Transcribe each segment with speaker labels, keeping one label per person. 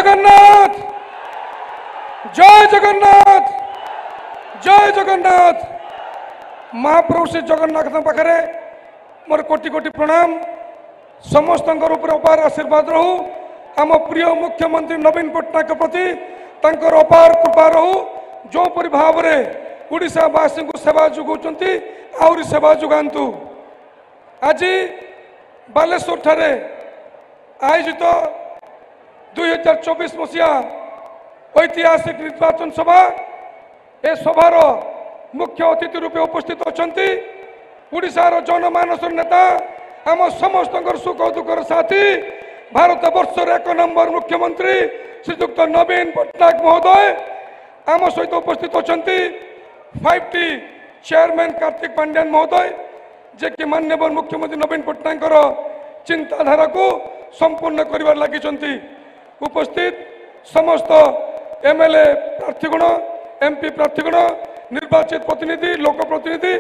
Speaker 1: जगन्नाथ जय जगन्नाथ जय जगन्नाथ। महाप्रभु श्री जगन्नाथ पाखे मोर कोटि कोटि प्रणाम। समस्त अपार आशीर्वाद रहू। आम प्रिय मुख्यमंत्री नवीन पट्टनायक प्रति तांकर अपार कृपा रहू। जो परि भाव रे ओडिशावासी को सेवा जोगाउछंती आउरी सेवा जोगांतु। आज बालेश्वर ठारे आयोजित 2024 मसीहा ऐतिहासिक निर्वाचन सभा ए सभार मुख्य अतिथि रूपे उपस्थित अछंती ओडिशार जनमानस नेता आम समस्त सुख दुखर साथी भारत वर्षर 1 नंबर मुख्यमंत्री श्रीयुक्त नवीन पट्टनायक महोदय आम सहित उपस्थित अछंती 5T चेयरमैन कार्तिक पांड्यान महोदय जे कि माननीय मुख्यमंत्री नवीन पट्टनायक चिंताधारा को संपूर्ण कर लगी। उपस्थित समस्त MLA प्रार्थीगण MP प्रार्थीगण निर्वाचित प्रतिनिधि लोक प्रतिनिधि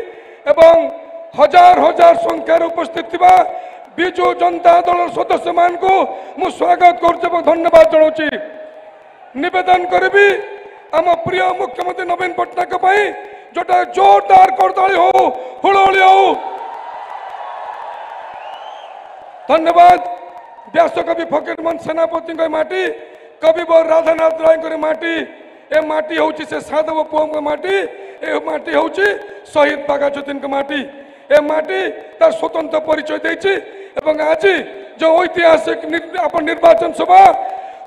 Speaker 1: एवं हजार हजार संख्यार उपस्थित थिबा बिजु जनता दल सदस्य मान को मु स्वागत कर धन्यवाद जनाऊँ। निवेदन करी आम प्रिय मुख्यमंत्री नवीन पट्टनायक जोटा जोरदार करताली हो हुड़हुड़ी हो। धन्यवाद। व्यासकवि फकीरमोहन सेनापति माटी कविवर राधानाथ राय माटी ए माटी हूँ से साधव पुओं माटी ए माटी हूँ शहीद बाघा ज्योति माटी ए माटी तार स्वतंत्र परिचय देछि। एवं आज जो ऐतिहासिक निर्वाचन सभा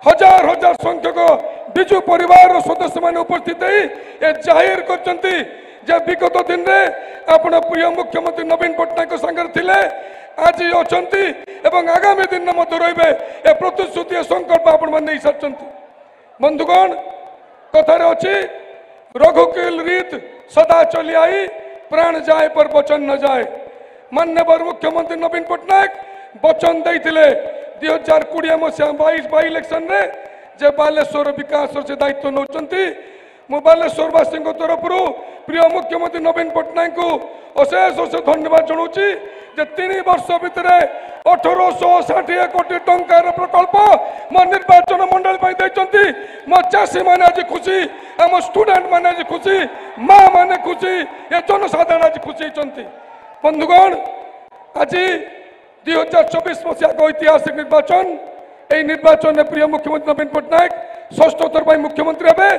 Speaker 1: हजार हजार संख्यक विजु परिवार सदस्य मान उपस्थित ए जाहिर करछंती जे विगत दिन में आपण प्रिय मुख्यमंत्री नवीन पट्टनायक संगे थिले आज अछंती एवं आगामी दिन में मत रहिबे ए प्रतिश्रुति संकल्प आपण मान नै सारछंती। बंधुगण कथार अच्छी रघुकुल रीत सदा चली आई प्राण जाए पर वचन न जाए। माननीय मुख्यमंत्री नवीन पट्टनायक वचन देइथिले 2020 मसीहा 22 बाई इलेक्शन रे जे बालेश्वर विकास से दायित्व नौचंती मु बालेश्वरवासी तरफ प्रिय मुख्यमंत्री नवीन पट्टनायक को अशेष अशेष धन्यवाद जनाऊँगी जे 3 वर्ष भितर 1860 कोटी टंकार प्रकल्प मो निर्वाचन मंडल देती। मो चाषी मैंने आज खुशी आम स्टूडेंट मैंने आज खुशी माँ मैंने खुशी ये जनसाधारण आज खुशी होती। बंधुगण आज 2024 मसीहा ऐतिहासिक निर्वाचन यही निर्वाचन में प्रिय मुख्यमंत्री नवीन पट्टनायक षष्ठ थर मुख्यमंत्री हे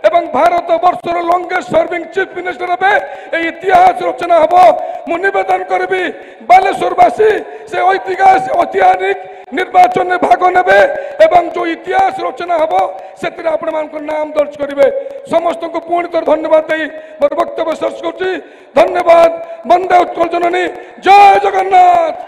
Speaker 1: एवं भारत वर्षर लंगेस्ट सर्विंग चीफ मिनिस्टर हे इतिहास रचना हम। मु निवेदन करी बालेश्वरवासी से ऐतिहासिक निर्वाचन में भाग ने एवं जो इतिहास रचना हम से नाम दर्ज करेंगे। समस्त को पुणी थर धन्यवाद दे मोर वक्तव्य शेष कर। धन्यवाद। वंदे उत्कल जननी जय जगन्नाथ।